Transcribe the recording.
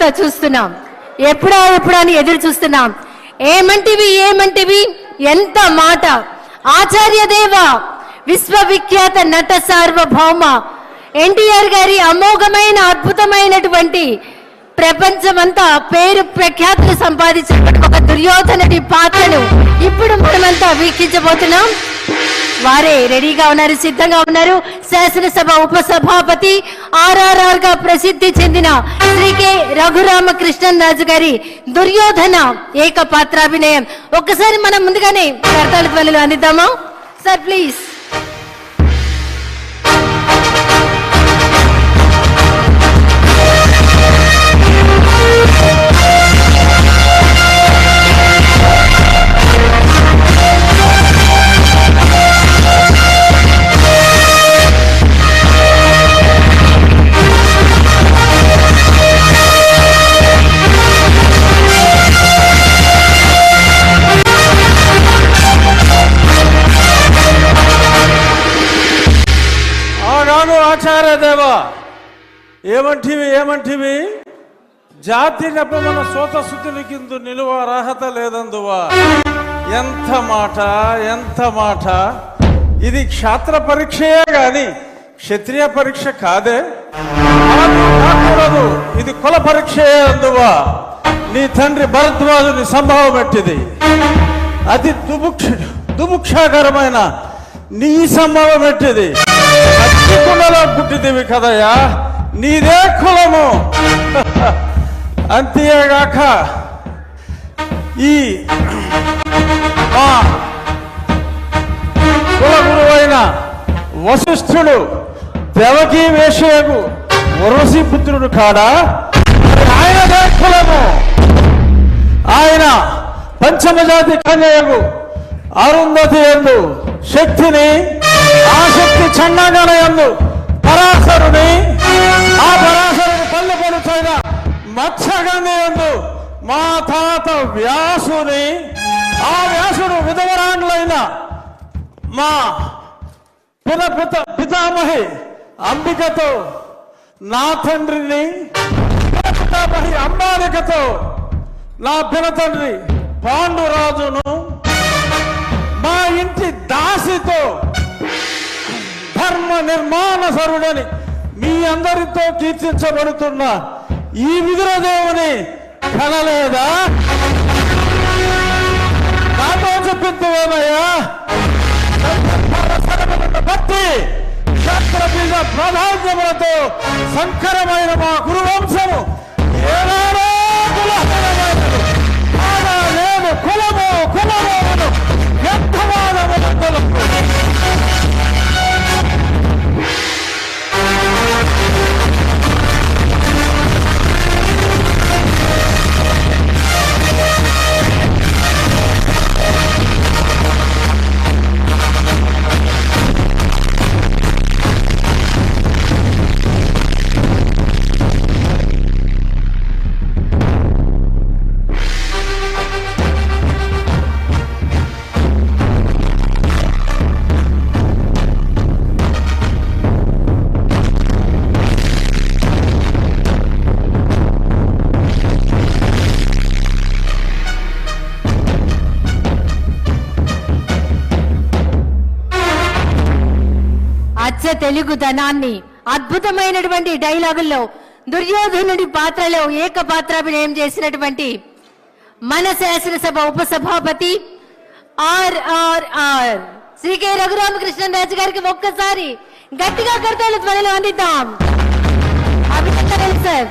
అంతా చూస్తున్నాం. ఎప్పుడా అని ఎదురు చూస్తున్నాం. ఏమంటివి ఎంత మాట. ఆచార్య దేవ విశ్వవిఖ్యాత నట సార్వభౌమ ఎన్టీఆర్ గారి అమోఘమైన అద్భుతమైనటువంటి ప్రపంచమంతా పేరు ప్రఖ్యాతులు సంపాదించిన ఒక దుర్యోధనుడి పాత్రను ఇప్పుడు మనమంతా వీక్షించబోతున్నాం. వారే రెడీగా ఉన్నారు, సిద్ధంగా ఉన్నారు. శాసనసభ ఉపసభాపతి RRR గా ప్రసిద్ధి చెందిన శ్రీ కె రఘురామకృష్ణరాజు గారి దుర్యోధన ఏకపాత్రాభినయం. ఒక్కసారి మనం ముందుగానే కర్తాళ ధ్వనులు అందిద్దామా సార్, ప్లీజ్. ఆచార్య దేవ ఏమంటివి జాతి నెపమన సోతసుతుని కిందు నిలువ అర్హత లేదందువా. ఎంత మాట. ఇది క్షాత్ర పరీక్షయే గాని క్షత్రియ పరీక్ష కాదే, కాకూడదు. ఇది కుల పరీక్షయే అందువా. నీ తండ్రి భరద్వాజుని సంభవం ఎట్టిది. అతి దుముక్షాకరమైన నీ సంభవం ఎట్టిది. కులలో పుట్టిదివి కదయ్యా, నీదే కులము. అంతేగాక ఈ మా కుల గురువైన వశిష్ఠుడు దేవకీ వేషయకు ఉర్వశీ పుత్రుడు కాడా, ఆయనదే కులము. ఆయన పంచమజాతి కన్యకు అరుంధతి యందు శక్తిని, ఆ శక్తి చండాగల యందు పరాశరుని, ఆ పరాశరుని పల్లె పడుచైన మత్స్యగంధి యందు మా తాత వ్యాసుని, ఆ వ్యాసుడు విధవరాండ్లైన మా పితామహి అంబికతో, నా తండ్రిని పితామహి అంబాలికతో, నా పినతండ్రి పాండురాజును, మా ఇంటి దాసితో ధర్మ నిర్మాణ సరుడని మీ అందరితో కీర్తించబడుతున్న ఈ విదురదేవుని కనలేదా? నాతో చెప్పిందేమయ్యా. భక్తి క్షత్రబీజ ప్రాధాన్యములతో సంకరమైన మా గురువంశము ఏనాడో కులహీనమైనది. కాగా నేను కులము వ్యర్థవాదములందరూ తెలుగుదనాన్ని అద్భుతమైనటువంటి డైలాగుల్లో దుర్యోధనుడి పాత్రలో ఏకపాత్రాభినయం చేసినటువంటి మన శాసనసభ ఉపసభాపతి RRR శ్రీ కె రఘురామకృష్ణరాజు గారికి ఒక్కసారి గట్టిగా కర్తాళ ధ్వనులు అందిద్దాం. అభినందనలు సార్.